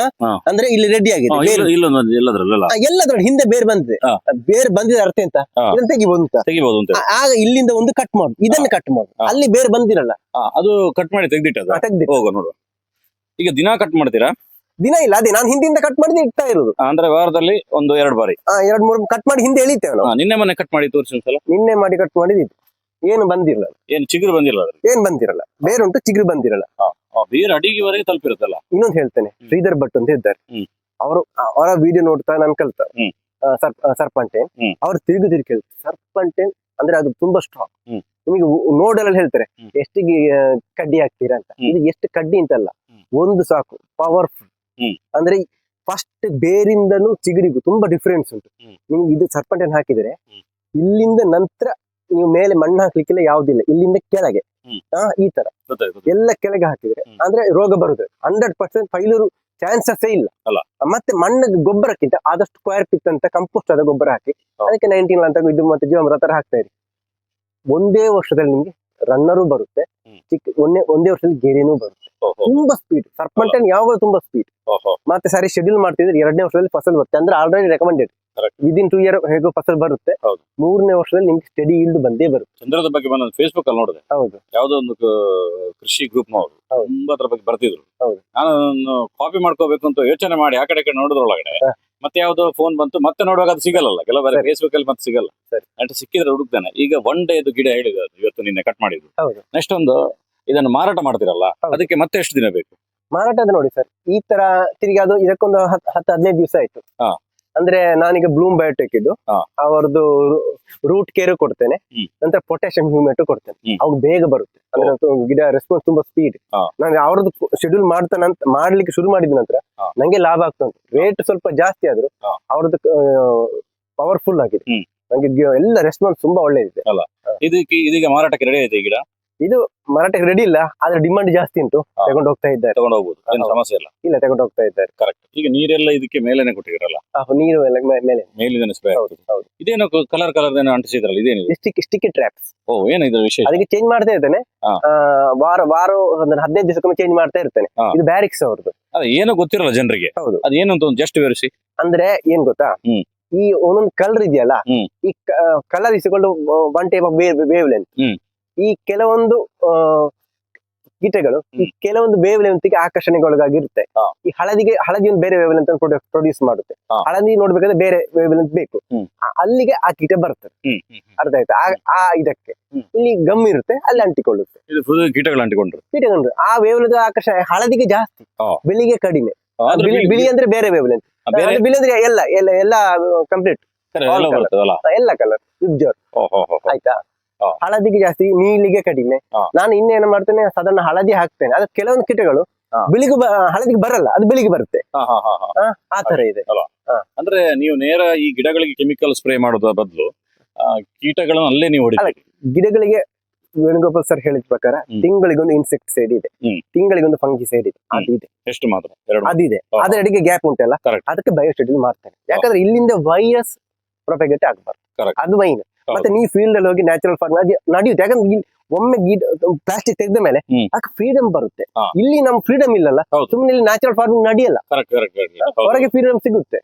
ಅಂದ್ರೆ ಇಲ್ಲಿ ರೆಡಿ ಆಗಿದೆ. ಎಲ್ಲದ್ರಲ್ಲಿ ಹಿಂದೆ ಬೇರೆ ಬಂದಿದೆ, ಬೇರೆ ಬಂದಿದೆ ಅರ್ಥ ಎಂತ? ಇದನ್ನ ತೆಗಿಬಹುದು. ಆಗ ಇಲ್ಲಿಂದ ಒಂದು ಕಟ್ ಮಾಡುದು, ಇದನ್ನ ಕಟ್ ಮಾಡುದು, ಅಲ್ಲಿ ಬೇರೆ ಬಂದಿರಲ್ಲ, ಅದು ಕಟ್ ಮಾಡಿ ತೆಗ್ದಿಟ್ಟು ಹೋಗ ನೋಡುವ. ಈಗ ದಿನ ಕಟ್ ಮಾಡ್ತೀರಾ? ದಿನ ಇಲ್ಲ, ಅದೇ ನಾನು ಹಿಂದಿಂದ ಕಟ್ ಮಾಡಿ ಇಡ್ತಾ ಇರೋದು. ಅಂದ್ರೆ ವಾರದಲ್ಲಿ 1-2 ಬಾರಿ 2-3 ಕಟ್ ಮಾಡಿ ಹಿಂದೆ ಎಳಿತೇವೆ ನಾವು. ನಿನ್ನೆ ಮೊನ್ನೆ ಕಟ್ ಮಾಡಿ ತೋರಿಸಿ ಒಂದ್ಸಲ. ನಿನ್ನೆ ಮಾಡಿ ಕಟ್ ಮಾಡಿದ್ದು ಏನು ಬಂದಿರಲ್ಲ, ಏನು ಚಿಗುರು ಬಂದಿಲ್ಲ, ಏನ್ ಬಂದಿರಲ್ಲ, ಬೇರೆ ಉಂಟು ಚಿಗುರು ಬಂದಿರಲ್ಲ. ಬೇರೆ ಅಡಿಗೆವರೆಗೆ ತಲುಪಿರುತ್ತಲ್ಲ. ಇನ್ನೊಂದು ಹೇಳ್ತೇನೆ, ಶ್ರೀಧರ್ ಭಟ್ ಅಂತ ಇದ್ದಾರೆ, ಅವರ ವಿಡಿಯೋ ನೋಡ್ತಾ ನಾನು ಕಲ್ತ ಸರ್ಪಂಟೇನ್. ಅವ್ರು ತಿರುಗಿ ಕೇಳ್ತಾರೆ, ಸರ್ಪಂಟೇನ್ ಅಂದ್ರೆ ಅದು ತುಂಬಾ ಸ್ಟ್ರಾಂಗ್. ನಿಮಗೆ ನೋಡಲ್ಲ ಹೇಳ್ತಾರೆ ಎಷ್ಟಿಗೆ ಕಡ್ಡಿ ಹಾಕ್ತೀರಾ ಅಂತ. ಇದು ಎಷ್ಟು ಕಡ್ಡಿ ಅಂತಲ್ಲ, ಒಂದು ಸಾಕು, ಪವರ್ಫುಲ್. ಅಂದ್ರೆ ಫಸ್ಟ್ ಬೇರಿಂದನೂ ಚಿಗುರಿಗೂ ತುಂಬಾ ಡಿಫ್ರೆನ್ಸ್ ಉಂಟು. ನಿಮ್ಗೆ ಇದು ಸರ್ಪಂಟೇನ್ ಹಾಕಿದ್ರೆ ಇಲ್ಲಿಂದ ನಂತರ ನೀವು ಮೇಲೆ ಮಣ್ಣು ಹಾಕ್ಲಿಕ್ಕೆಲ್ಲ ಯಾವ್ದಿಲ್ಲ, ಇಲ್ಲಿಂದ ಕೆಳಗೆ ಈ ತರ ಎಲ್ಲ ಕೆಳಗೆ ಹಾಕಿದ್ರೆ ಅಂದ್ರೆ ರೋಗ ಬರುತ್ತದೆ 100%. ಫೈಲೂರು ಚಾನ್ಸಸ್ ಇಲ್ಲ. ಮತ್ತೆ ಮಣ್ಣಿಗೆ ಗೊಬ್ಬರಕ್ಕಿಂತ ಆದಷ್ಟು ಸ್ಕ್ವೇರ್ ಪಿತ್ ಅಂತ ಕಂಪೋಸ್ಟ್ ಆದ ಗೊಬ್ಬರ ಹಾಕಿ, ಅದಕ್ಕೆ 19 ಅಂತ ಇದು ಮತ್ತೆ ಜೀವಾಮೃತ ತರ ಹಾಕ್ತಾ ಇರಿ. ಒಂದೇ ವರ್ಷದಲ್ಲಿ ನಿಮ್ಗೆ ರನ್ನರು ಬರುತ್ತೆ, ಒಂದೇ ವರ್ಷದಲ್ಲಿ ಗೆರೆನೂ ಬರುತ್ತೆ. ತುಂಬಾ ಸ್ಪೀಡ್ ಸರ್ಪಂಟೇನ್, ಯಾವಾಗ ತುಂಬಾ ಸ್ಪೀಡ್. ಮತ್ತೆ ಸರಿ ಶೆಡ್ಯೂಲ್ ಮಾಡ್ತಿದ್ರೆ 2ನೇ ವರ್ಷದಲ್ಲಿ ಫಸಲ್ ಬರುತ್ತೆ, ಅಂದ್ರೆ ಆಲ್ರೆಡಿ ರೆಕಮೆಂಡೆಡ್. ವಿದಿನ್ 2 year ಹೇಗೋ ಫಸಲ್ ಬರುತ್ತೆ. 3ನೇ ವರ್ಷದಲ್ಲಿ ನಿಮ್ಗೆ ಸ್ಟಡಿ ಈಲ್ಡ್ ಬಂದೇ ಬರುತ್ತೆ. ಚಂದ್ರದ ಬಗ್ಗೆ ನಾನು ಫೇಸ್ಬುಕ್ ಅಲ್ಲಿ ನೋಡಿದೆ. ಹೌದು, ಯಾವ್ದೋ ಒಂದು ಕೃಷಿ ಗ್ರೂಪ್ ನವರು ತುಂಬಾ ಅದ್ರ ಬಗ್ಗೆ ಬರ್ತಿದ್ರು. ನಾನು ಕಾಪಿ ಮಾಡ್ಕೋಬೇಕು ಅಂತ ಯೋಚನೆ ಮಾಡಿ ಆ ಕಡೆ ನೋಡಿದ್ರೊಳಗಡೆ ಮತ್ತೆ ಯಾವ್ದೋ ಫೋನ್ ಬಂತು, ಮತ್ತೆ ನೋಡುವಾಗ ಅದು ಸಿಗಲ್ಲ. ಕೆಲವರ ಫೇಸ್ಬುಕ್ ಅಲ್ಲಿ ಮತ್ತೆ ಸಿಗಲ್ಲ. ಅಂತ ಸಿಕ್ಕಿದ್ರೆ ಹುಡುಕ್ತಾನೆ. ಈಗ 1 day ಗಿಡ ಹೇಳಿದ ಇವತ್ತು ನಿನ್ನೆ ಕಟ್ ಮಾಡಿದ್ರು. ನೆಕ್ಸ್ಟ್ ಒಂದು ಇದನ್ನು ಮಾರಾಟ ಮಾಡ್ತಿರಲ್ಲ, ಅದಕ್ಕೆ ಮತ್ತೆ ಎಷ್ಟು ದಿನ ಬೇಕು? ಮಾರಾಟ ನೋಡಿ ಸರ್, ಈ ತರ ತಿರುಗಿ ಅದು ಇದಕ್ಕೊಂದು 10-15 ದಿವಸ ಆಯ್ತು. ಅಂದ್ರೆ ನಾನೀಗ ಬ್ಲೂಮ್ ಬಯೋಟೆಕ್ ಇದ್ದು ಅವರದ್ದು ರೂಟ್ ಕೇರ್ ಕೊಡ್ತೇನೆ, ನಂತರ ಪೊಟ್ಯಾಷಿಯಂ ಹ್ಯೂಮೇಟ್ ಕೊಡ್ತೇನೆ. ಅವ್ರು ಬೇಗ ಬರುತ್ತೆ, ಅಂದ್ರೆ ಗಿಡ ರೆಸ್ಪಾನ್ಸ್ ತುಂಬಾ ಸ್ಪೀಡ್. ನಾನು ಅವ್ರದ್ದು ಶೆಡ್ಯೂಲ್ ಮಾಡ್ಲಿಕ್ಕೆ ಶುರು ಮಾಡಿದ ನಂತರ ನಂಗೆ ಲಾಭ ಆಗ್ತಾ ಉಂಟು. ರೇಟ್ ಸ್ವಲ್ಪ ಜಾಸ್ತಿ ಆದ್ರೂ ಅವ್ರದ್ದು ಪವರ್ಫುಲ್ ಆಗಿದೆ, ನಂಗೆ ಎಲ್ಲ ರೆಸ್ಪಾನ್ಸ್ ತುಂಬಾ ಒಳ್ಳೆ ಇದೆ. ಇದೀಗ ಮಾರಾಟಕ್ಕೆ ರೆಡಿ ಆಯ್ತು ಈ ಗಿಡ? ಇದು ಮಾರಾಟಕ್ಕೆ ರೆಡಿ ಇಲ್ಲ, ಆದ್ರೆ ಡಿಮಾಂಡ್ ಜಾಸ್ತಿ ಉಂಟು, ತಗೊಂಡು ಹೋಗ್ತಾ ಇದ್ದಾರೆ. ತಗೊಂಡು ಹೋಗ್ಬೋದು, ಏನು ಸಮಸ್ಯೆ ಇಲ್ಲ. ಇಲ್ಲ, ತಗೊಂಡು ಹೋಗ್ತಾ ಇದ್ದಾರೆ. ಕರೆಕ್ಟ್. ಈಗ ನೀರೆಲ್ಲ ಇದಕ್ಕೆ ಮೇಲೆನೆ ಕೊಟ್ಟಿರಲ್ಲ, ನೀರು ಎಲ್ಲ ಮೇಲೆ. ಮೇಲಿಂದನೇ ಸ್ಪ್ರೇ ಹೌದು ಹೌದು. ಇದೇನೋ ಕಲರ್ ಏನೋ ಅಂಟಿಸಿದ್ರಲ್ಲ, ಇದೇನಿದೆ? Sticky traps. ಓ, ಏನಿದೆ ವಿಶೇಷ? ಅದಕ್ಕೆ ಚೇಂಜ್ ಮಾಡ್ತಾ ಇರ್ತೇನೆ, ಹಾ. ವಾರ ಒಂದು 15 ದಿವಸಕ್ಕೊಮ್ಮೆ ಚೇಂಜ್ ಮಾಡ್ತಾ ಇರ್ತೇನೆ. ಹಾ. ಇದು ಬ್ಯಾರಿಕ್ಸ್ ಅವ್ರದ್ದು. ಅದೇ ಏನೋ ಗೊತ್ತಿರಲ್ಲ ಜನರಿಗೆ. ಹೌದು. ಅದೇನು ಅಂತ ಒಂದು ಜಸ್ಟ್ ವಿವರಿಸಿ. ಅಂದ್ರೆ ಏನ್ ಗೊತ್ತಾ, ಹ್ಮ್. ಈ ಒಂದೊಂದು ಕಲರ್ ಇದೆಯಲ್ಲ, ಹ್ಮ್. ಈ ಕಲರ್ ಇಸಿಕೊಂಡು one type of wave length. ಹ್ಮ್. ಈ ಕೆಲವೊಂದು ಕೀಟಗಳು ಈ ಕೆಲವೊಂದು ವೇವ್ ಲೆಂತ್ಗೆ ಆಕರ್ಷಣೆಗೊಳಗಾಗಿರುತ್ತೆ. ಹಾ. ಈ ಹಳದಿ ಒಂದು ಬೇರೆ ವೇವ್ ಲೆಂತ್ ಪ್ರೊಡ್ಯೂಸ್ ಮಾಡುತ್ತೆ. ಹಾ. ಹಳದಿ ನೋಡ್ಬೇಕಾದ್ರೆ ಬೇರೆ ವೇವ್ ಲೆಂತ್ ಬೇಕು. ಹ್ಮ್. ಅಲ್ಲಿಗೆ ಆ ಕೀಟ ಬರ್ತದೆ. ಅರ್ಥ ಆಯ್ತಾ? ಆ ಇದಕ್ಕೆ ಇಲ್ಲಿ ಗಮ್ ಇರುತ್ತೆ, ಅಲ್ಲಿ ಅಂಟಿಕೊಳ್ಳುತ್ತೆ. ಇದು ಫುಲ್ ಕೀಟಗಳು ಅಂಟಿಕೊಂಡ್ರು. ಕೀಟಗಳು ಆ ವೇವ್ ಲೆಂತ್ ಆಕರ್ಷಣೆ ಹಳದಿಗೆ ಜಾಸ್ತಿ, ಹಾ. ಬಿಳಿಗೆ ಕಡಿಮೆ. ಆದ್ರೆ ಬಿಳಿ ಅಂದ್ರೆ ಬೇರೆ ವೇವ್ ಲೆಂತ್, ಬೇರೆ ಬಿಳಿ ಅಂದ್ರೆ ಎಲ್ಲ ಕಂಪ್ಲೀಟ್ ಎಲ್ಲ ಬರ್ತದಲ್ಲ. ಎಲ್ಲ ಕಲರ್ ವಿಬ್ಜೋರ್. ಆಯ್ತಾ? ಹಳದಿಗೆ ಜಾಸ್ತಿ, ನೀಲಿಗೆ ಕಡಿಮೆ. ನಾನು ಇನ್ನೇನು ಮಾಡ್ತೇನೆ, ಸಾಧಾರಣ ಹಳದಿ ಹಾಕ್ತೇನೆ. ಅದ್ರ ಕೆಲವೊಂದು ಕೀಟಗಳು ಬಿಳಿಗೂ ಹಳದಿಗೆ ಬರಲ್ಲ, ಅದು ಬಿಳಿಗೆ ಬರುತ್ತೆ. ಆ ತರ ಇದೆ. ಅಂದ್ರೆ ನೀವು ನೇರ ಈ ಗಿಡಗಳಿಗೆ ಕೆಮಿಕಲ್ ಸ್ಪ್ರೇ ಮಾಡೋದ್ರ ಬದಲು ಕೀಟಗಳನ್ನು ಅಲ್ಲೇ ನೀವು ಹೊಡಿತೀರಿ. ಗಿಡಗಳಿಗೆ ವೇಣುಗೋಪಾಲ್ ಸರ್ ಹೇಳಿದ ಪ್ರಕಾರ ತಿಂಗಳಿಗೊಂದು ಇನ್ಸೆಕ್ಟಿಸೈಡ್ ಇದೆ, ತಿಂಗಳಿಗೊಂದು ಫಂಗಿಸೈಡ್ ಇದೆ. ಅದಿದೆ. ಎಷ್ಟು ಮಾತ್ರ? ಅದಿದೆ. ಅದ್ರ ಅಡಿಗೆ ಗ್ಯಾಪ್ ಉಂಟಲ್ಲ, ಅದಕ್ಕೆ ಬಯೋಸ್ಟೆಡಿಲ್ ಮಾಡ್ತೇನೆ. ಯಾಕಂದ್ರೆ ಇಲ್ಲಿಂದ ವೈರಸ್ ಪ್ರೊಪಗೇಟ್ ಆಗಬಾರ್ದು, ಅದು ಮೈನ್. ಮತ್ತೆ ನೀವು ಫೀಲ್ಡ್ ಅಲ್ಲಿ ಹೋಗಿ ನ್ಯಾಚುರಲ್ ಫಾರ್ಮ್ ನಡೆಯುತ್ತೆ. ಯಾಕಂದ್ರೆ ಒಮ್ಮೆ ಪ್ಲಾಸ್ಟಿಕ್ ತೆಗೆದ ಮೇಲೆ ಅದಕ್ಕೆ ಫ್ರೀಡಮ್ ಬರುತ್ತೆ. ಇಲ್ಲಿ ನಮ್ ಫ್ರೀಡಮ್ ಇಲ್ಲಲ್ಲ, ಸುಮ್ಮನೆ ಇಲ್ಲಿ ನ್ಯಾಚುರಲ್ ಫಾರ್ಮಿಂಗ್ ನಡೆಯಲ್ಲ. ಹೊರಗೆ ಫ್ರೀಡಮ್ ಸಿಗುತ್ತೆ.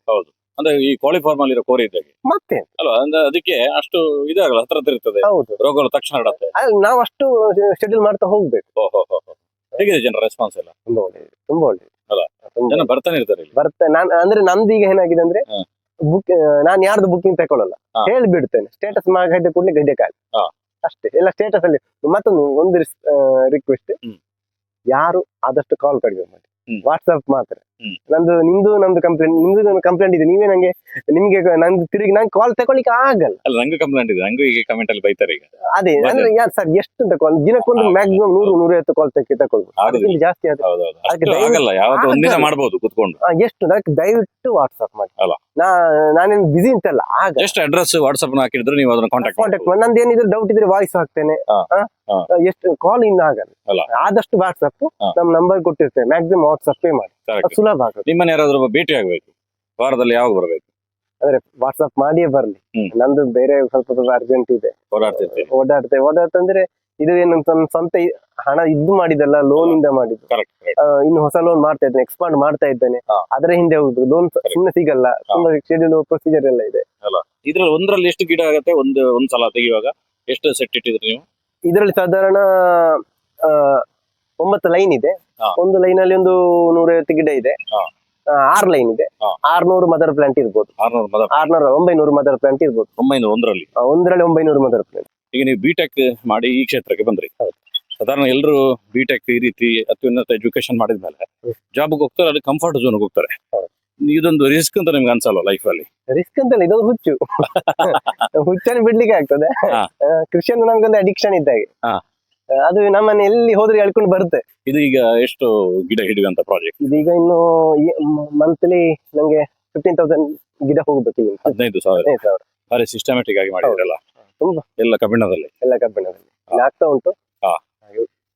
ಅಂದ್ರೆ ಈ ಕೋಳಿ ಫಾರ್ಮ್ ಅಲ್ಲಿ ಕೋರಿ ಇದ್ದಾಗೆ ಮತ್ತೆ ಅಲ್ವಾ? ಅಂದ್ರೆ ಅದಕ್ಕೆ ಅಷ್ಟು ಇದಾಗಲ್ಲ, ಹತ್ರ ಇರ್ತದೆ. ಹೌದು, ರೋಗಗಳು ತಕ್ಷಣ ಹರಡುತ್ತೆ. ನಾವು ಅಷ್ಟು ಶೆಡ್ಯೂಲ್ ಮಾಡ್ತಾ ಹೋಗ್ಬೇಕು. ಹೇಗಿದೆ ಜನರ ರೆಸ್ಪಾನ್ಸ್ ಎಲ್ಲ? ತುಂಬಾ ಒಳ್ಳೆಯದು, ತುಂಬಾ ಒಳ್ಳೆಯದು. ಜನ ಬರ್ತಾನೆ ಇರ್ತಾರೆ. ನಾನು ಅಂದ್ರೆ ನಮ್ದು ಈಗ ಏನಾಗಿದೆ ಅಂದ್ರೆ, ನಾನು ಯಾರ್ದು ಬುಕಿಂಗ್ ತಗೊಳ್ಳಲ್ಲ, ಹೇಳ್ಬಿಡ್ತೇನೆ. ಸ್ಟೇಟಸ್ ಹಾಕಿದ ಕೂಡಲೇ ಗಡ್ಡೆ ಕಾಲಿ ಅಷ್ಟೇ. ಎಲ್ಲ ಸ್ಟೇಟಸ್ ಅಲ್ಲಿ. ಒಂದು ರಿಕ್ವೆಸ್ಟ್, ಯಾರು ಆದಷ್ಟು ಕಾಲ್ ಕಡಿಮೆ ಮಾಡಿ, ವಾಟ್ಸ್ಆಪ್ ಮಾತ್ರ. ನಿಮ್ದು ಕಂಪ್ಲೇಂಟ್ ಇದೆ, ನೀವೇ ನಿಮ್ಗೆ ನಂದು ತಿರುಗಿ ನಂಗೆ ಕಾಲ್ ತಗೊಳ್ಳಿಕ್ಕೆ ಆಗಲ್ಲ. ಅಲ್ಲ, ನಂಗೆ ಕಂಪ್ಲೇಂಟ್ ಇದೆ, ನಂಗೂ ಈಗ ಕಮೆಂಟ್ ಅಲ್ಲಿ ಬೈತಾರೆ ಈಗ. ಅದೇ ಅಂದ್ರೆ ಯಾರು ಸರ್ ಎಷ್ಟು ಅಂತ ಕಾಲ್, ದಿನಕ್ಕೊಂದು ಮ್ಯಾಕ್ಸಿಮಮ್ 100-150 ಕಾಲ್ ತಗೊಳ್ಬೋದು. ಅದಕ್ಕಿಂತ ಜಾಸ್ತಿ ಆಗಲ್ಲ. ಯಾವತ್ತು ಒಂದಿನ ಮಾಡಬಹುದು ಕುತ್ಕೊಂಡು. ಎಷ್ಟು ಅದಕ್ಕೆ ದಯವಿಟ್ಟು ವಾಟ್ಸ್ಆಪ್ ಮಾಡಿ. ನಾನೇನು ಬಿಸಿ ಅಂತಲ್ಲ, ಆಗ ಎಷ್ಟು ಅಡ್ರೆಸ್ ವಾಟ್ಸ್ಆಪ್ ಹಾಕಿದ್ರೆ ನೀವು ಅದನ್ನ ಕಾಂಟ್ಯಾಕ್ಟ್ ಮಾಡಿ. ನಂದು ಏನಿದ್ರು ಡೌಟ್ ಇದ್ರೆ ವಾಯ್ಸ್ ಹಾಕ್ತೇನೆ. ಎಷ್ಟು ಕಾಲ್ ಇನ್ನ ಆಗಲ್ಲ. ಆದಷ್ಟು ವಾಟ್ಸ್ಆಪ್ ನಮ್ ನಂಬರ್ ಕೊಟ್ಟಿರ್ತೇವೆ, ಮ್ಯಾಕ್ಸಿಮಮ್ ವಾಟ್ಸ್ಆಪ್ ಮಾಡಿ, ಸುಲಭ ಆಗುತ್ತೆ. ನಿಮ್ಮನ್ನ ಯಾರಾದ್ರೂ ಭೇಟಿ ಆಗ್ಬೇಕು, ವಾರದಲ್ಲಿ ಯಾವಾಗ ಬರ್ಬೇಕು? ಅಂದ್ರೆ ವಾಟ್ಸ್ಆಪ್ ಮಾಡಿಯೇ ಬರ್ಲಿ. ನಂದು ಬೇರೆ ಸ್ವಲ್ಪ ಅರ್ಜೆಂಟ್ ಇದೆ, ಓಡಾಡ್ತಂದ್ರೆ ಇದು ಏನು ಸ್ವಂತ ಹಣ ಇದ್ದು ಮಾಡಿದಲ್ಲ, ಲೋನ್ ಇಂದ ಮಾಡಿದ್ದು. ಇನ್ನು ಹೊಸ ಲೋನ್ ಮಾಡ್ತಾ ಇದ್ದೇನೆ, ಎಕ್ಸ್ಪಾಂಡ್ ಮಾಡ್ತಾ ಇದ್ದೇನೆ. ಅದರ ಹಿಂದೆ ಹೋಗುದು, ಲೋನ್ ಸುಮ್ಮನೆ ಸಿಗಲ್ಲ, ತುಂಬಾ ಶೆಡ್ಯೂಲ್ ಪ್ರೊಸೀಜರ್ ಎಲ್ಲ ಇದೆ. ಇದ್ರಲ್ಲಿ ಒಂದ್ರಲ್ಲಿ ಎಷ್ಟು ಗಿಡ ಆಗುತ್ತೆ ಒಂದ್ ಸಲ ತೆಗೆಯುವಾಗ? ಎಷ್ಟು ಸೆಟ್ ಇಟ್ಟಿದ್ರಿ ನೀವು? ಇದರಲ್ಲಿ ಸಾಧಾರಣ 9 ಲೈನ್ ಇದೆ. ಒಂದು ಲೈನ್ ಅಲ್ಲಿ ಒಂದು 150 ಗಿಡ ಇದೆ. 6 ಲೈನ್ ಇದೆ. 600 ಮದರ್ ಪ್ಲಾಂಟ್ ಇರ್ಬೋದು. 900 ಮದರ್ ಪ್ಲಾಂಟ್ ಇರ್ಬೋದು. ಒಂದರಲ್ಲಿ 900 ಮದರ್ ಪ್ಲಾಂಟ್. ಈಗ ನೀವು ಬಿಟೆಕ್ ಮಾಡಿ ಈ ಕ್ಷೇತ್ರಕ್ಕೆ ಬಂದ್ರಿ. ಸಾಧಾರಣ ಎಲ್ಲರೂ ಬಿಟೆಕ್ ಈ ರೀತಿ ಅತ್ಯುನ್ನತ ಎಜುಕೇಶನ್ ಮಾಡಿದ್ಮೇಲೆ ಜಾಬ್ಗೆ ಹೋಗ್ತಾರೆ, ಅಲ್ಲಿ ಕಂಫರ್ಟ್ ಝೋನ್ಗೆ ಹೋಗ್ತಾರೆ. ಇದೊಂದು ರಿಸ್ಕ್ ಅಂತ ನಿಮ್ಗೆ ಅನ್ಸಲ್ಲ ಲೈಫ್ ಅಲ್ಲಿ? ರಿಸ್ಕ್ ಅಂತಲ್ಲ, ಇದೊಂದು ಹುಚ್ಚು. ಹುಚ್ಚನ್ನು ಬಿಡ್ಲಿಕ್ಕೆ ಆಗ್ತದೆ. ಕ್ರಿಶ್ಚಿಯನ್ ನಮ್ಗೊಂದು ಅಡಿಕ್ಷನ್ ಇದ್ದಾಗೆ, ಅದು ನಮ್ಮನ್ನ ಎಲ್ಲಿ ಹೋದ್ರೆ ಹೇಳ್ಕೊಂಡು ಬರುತ್ತೆ. ಇದು ಈಗ ಎಷ್ಟು ಗಿಡ ಹಿಡಿಯುವಂತ ಪ್ರಾಜೆಕ್ಟ್? ಇದೀಗ ಇನ್ನು ಮಂತ್ಲಿ ನಂಗೆ 15,000 ಗಿಡ ಹೋಗ್ಬೇಕು. 15,000 ಭಾರಿ ಸಿಸ್ಟಮ್ಯಾಟಿಕ್ ಆಗಿ ಮಾಡಿದ್ರಲ್ಲ? ತುಂಬಾ ಎಲ್ಲ ಕಬ್ಬಿಣದಲ್ಲಿ ಆಗ್ತಾ ಉಂಟು.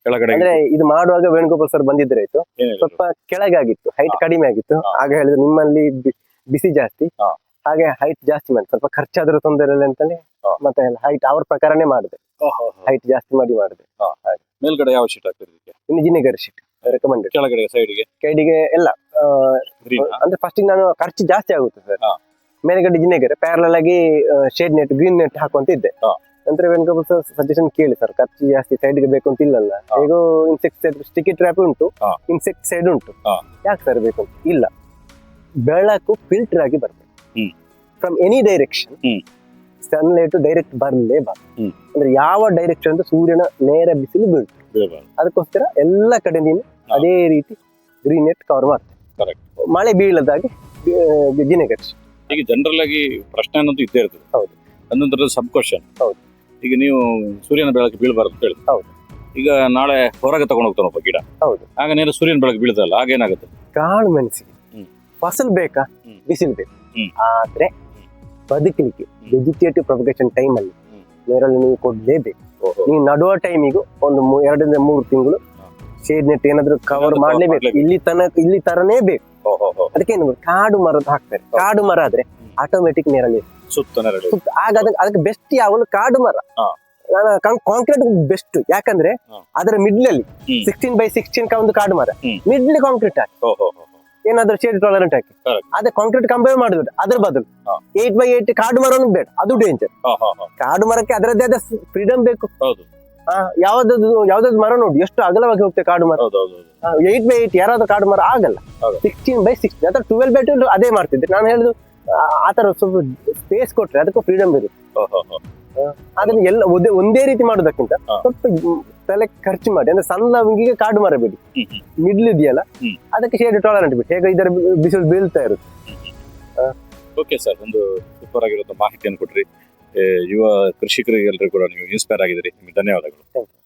ಕೆಳಗಡೆ ಅಂದ್ರೆ ಇದು ಮಾಡುವಾಗ ವೇಣುಗೋಪಾಲ್ ಸರ್ ಬಂದಿದ್ರೆ ಆಯ್ತು, ಸ್ವಲ್ಪ ಕೆಳಗೆ ಆಗಿತ್ತು, ಹೈಟ್ ಕಡಿಮೆ ಆಗಿತ್ತು. ಆಗ ಹೇಳಿದ್ರು ನಿಮ್ಮಲ್ಲಿ ಬಿಸಿ ಜಾಸ್ತಿ, ಹಾಗೆ ಹೈಟ್ ಜಾಸ್ತಿ ಮಾಡಿ ಸ್ವಲ್ಪ ಖರ್ಚಾದ್ರೂ ತೊಂದರೆ ಇಲ್ಲ ಅಂತೇಳಿ ಮತ್ತೆ ಹೈಟ್ ಅವ್ರ ಪ್ರಕಾರನೇ ಮಾಡಿದೆ. ಹೈಟ್ ಜಾಸ್ತಿ ಮಾಡಿದೆ. ಮೇಲ್ಗಡೆ ಯಾವ ಶೀಟ್ ಹಾಕ್ತಿರಿ? ಇನ್ನು ಜಿನೆಗರ್ ಶೀಟ್ ರೆಕಮೆಂಡೆಡ್. ಕೆಳಗಡೆ ಸೈಡ್ಗೆ ಎಲ್ಲ ಅಂದ್ರೆ ಫಸ್ಟ್ ನಾನು ಖರ್ಚು ಜಾಸ್ತಿ ಆಗುತ್ತೆ ಸರ್. ಮೇಲ್ಗಡೆ ಜಿನೆಗರ್, ಪ್ಯಾರಲಲ್ ಆಗಿ ಶೇಡ್ ನೆಟ್, ಗ್ರೀನ್ ನೆಟ್ ಹಾಕುವಂತಿದ್ದೆ. ನಂತರ ವೇಣುಗೋಪಾಲ್ ಸರ್ ಸಜೆಷನ್ ಕೇಳಿ, ಸರ್ ಖರ್ಚು ಜಾಸ್ತಿ, ಸೈಡ್ಗೆ ಬೇಕು ಅಂತ ಇಲ್ಲಲ್ಲ, ಹೇಗೋ ಇನ್ಸೆಕ್ಟ್ ಸ್ಟಿಕ್ಕಿ ಟ್ರ್ಯಾಪ್ ಉಂಟು, ಇನ್ಸೆಕ್ಟ್ ಸೈಡ್ ಉಂಟು, ಯಾಕೆ ಸರ್ ಬೇಕು ಅಂತ ಇಲ್ಲ. ಬೆಳಕು ಫಿಲ್ಟರ್ ಆಗಿ ಬರ್ತದೆ from any direction. Sunlight direct ಬರಲೇಬಾರ್ದು. ಅಂದ್ರೆ ಯಾವ ಡೈರೆಕ್ಷನ್ ಅಂತ ಸೂರ್ಯನ ನೇರ ಬಿಸಿಲು ಬೀಳ್ತದೆ, ಅದಕ್ಕೋಸ್ಕರ ಎಲ್ಲ ಕಡೆ ನೀನು ಅದೇ ರೀತಿ ಗ್ರೀನ್ ನೆಟ್ ಕವರ್ ಮಾಡ್ತೇವೆ, ಮಳೆ ಬೀಳದಾಗಿ ಜಿನೆಗರ್. ಈಗ ಜನರಲ್ ಆಗಿ ಪ್ರಶ್ನೆ ಅನ್ನೋದು ಇದ್ದೇ ಇರ್ತದೆ. ಹೌದು. ಅನ್ನೊಂದ್ರ ಸಬ್ ಕ್ವಶನ್. ಹೌದು. ಈಗ ನೀವು ಸೂರ್ಯನ ಬೆಳಕು ಬೀಳಬಾರ್ದು ಅಂತ ಹೇಳಿ. ಹೌದು. ಈಗ ನಾಳೆ ಹೊರಗೆ ತಗೊಂಡು ಹೋಗ್ತಾನಪ್ಪ ಗಿಡ. ಹೌದು. ಆಗ ನೇರ ಸೂರ್ಯನ ಬೆಳಕು ಬೀಳ್ತಲ್ಲ, ಆಗೇನಾಗುತ್ತೆ? ಕಾಳು ಮೆಣಸಿಗೆ ಫಸಲ್ ಬೇಕಾ, ಬಿಸಿಲು ಬೇಕು. ಆದ್ರೆ ಬದುಕಲಿಕ್ಕೆ ವೆಜಿಟೇಟಿವ್ ಪ್ರೊಪಗೇಷನ್ ಟೈಮ್ ಅಲ್ಲಿ ನೇರಲ್ಲಿ ನೀವು ಕೊಡ್ಲೇಬೇಕು. ಓಹೋ. ನೀವು ನಡುವ ಟೈಮಿಗೂ ಒಂದು 2 3 ತಿಂಗಳು ಶೇಡ್ ನೆಟ್ ಏನಾದ್ರು ಕವರ್ ಏನಾದ್ರು ಮಾಡ್ಲೇಬೇಕು. ಮಾಡ್ಲೇಬೇಕು. ಇಲ್ಲಿ ತರನೇ ಬೇಕು. ಓಹೋ. ಅದಕ್ಕೆ ಏನು ಕಾಡು ಮರದ ಹಾಕ್ತಾರೆ. ಕಾಡು ಮರ ಆದ್ರೆ ಆಟೋಮೆಟಿಕ್ ನೀರಲ್ಲಿ ಸುತ್ತ ನೆರಳು. ಆಗ ಅದಕ್ಕೆ ಬೆಸ್ಟ್ ಯಾವಲು ಕಾಡು ಮರ. ಹಾ. ಕಾಂಕ್ರೀಟ್ ಬೆಸ್ಟ್, ಯಾಕಂದ್ರೆ ಹಾ. ಅದರ ಮಿಡ್ಲ್ ಅಲ್ಲಿ ಹ್ಮ್. 16x16 ಒಂದು ಕಾಡು ಮರ, ಹ್ಮ್. ಮಿಡ್ಲ್ ಕಾಂಕ್ರೀಟ್ ಹಾಕಿ ಓಹೋ. ಏನಾದ್ರು ಶೇಡ್ ಟಾಲರೆಂಟ್ ಹಾಕಿ Correct. ಅದೇ ಕಾಂಕ್ರೀಟ್ ಕಂಬೆ ಮಾಡುದು. ಅದ್ರ ಬದಲು ಹಾ. 8x8 ಕಾಡು ಮರನು ಬೇಡ, ಅದು ಡೇಂಜರ್. ಕಾಡು ಮರಕ್ಕೆ ಅದರದ್ದೇ ಆದ ಫ್ರೀಡಮ್ ಬೇಕು. ಹೌದು. ಯಾವ್ದಾದ್ರು ಮರ ನೋಡಿ ಎಷ್ಟು ಅಗಲವಾಗಿ ಹೋಗ್ತದೆ ಕಾಡು ಮರ. ಹೌದೌದು. 8x8 ಯಾರಾದ್ರೂ ಕಾಡು ಮರ ಆಗಲ್ಲ. ಹೌದು. 16x16 ಅಥವಾ 12x12 ಅದೇ ಮಾಡ್ತಿದ್ದೆ ನಾನು ಹೇಳುದು. ಆತರ ಸ್ವಲ್ಪ ಸ್ಪೇಸ್ ಕೊಟ್ರೆ ಅದಕ್ಕೂ ಫ್ರೀಡಮ್ ಇರುತ್ತೆ. ಅದನ್ನ ಎಲ್ಲ ಒಂದೇ ರೀತಿ ಮಾಡೋದಕ್ಕಿಂತ ಹಾ. ಸ್ವಲ್ಪ ತಲೆ ಖರ್ಚು ಮಾಡಿ, ಅಂದ್ರೆ ಸಣ್ಣಗೆ ಕಾಡು ಮರ ಬಿಡಿ, ಮಿಡ್ಲ್ ಇದೆಯಲ್ಲ ಹ್ಮ್. ಅದಕ್ಕೆ ಶೇಡ್ ಟಾಲರೆಂಟ್ ಬಿಟ್ಟು ಹೇಗೆ ಇದರ ಬಿಸಿಲು ಬೀಳ್ತಾ ಇರುತ್ತೆ. ಓಕೆ ಸರ್, ಒಂದು ಸೂಪರ್ ಆಗಿರೋ ಮಾಹಿತಿಯನ್ನು ಕೊಟ್ರಿ. ಯುವ ಕೃಷಿಕರಿಗೆಲ್ಲರೂ ಕೂಡ ನೀವು ಇನ್ಸ್ಪೈರ್ ಆಗಿದ್ದೀರಿ. ನಿಮಗೆ ಧನ್ಯವಾದಗಳು. Thank you.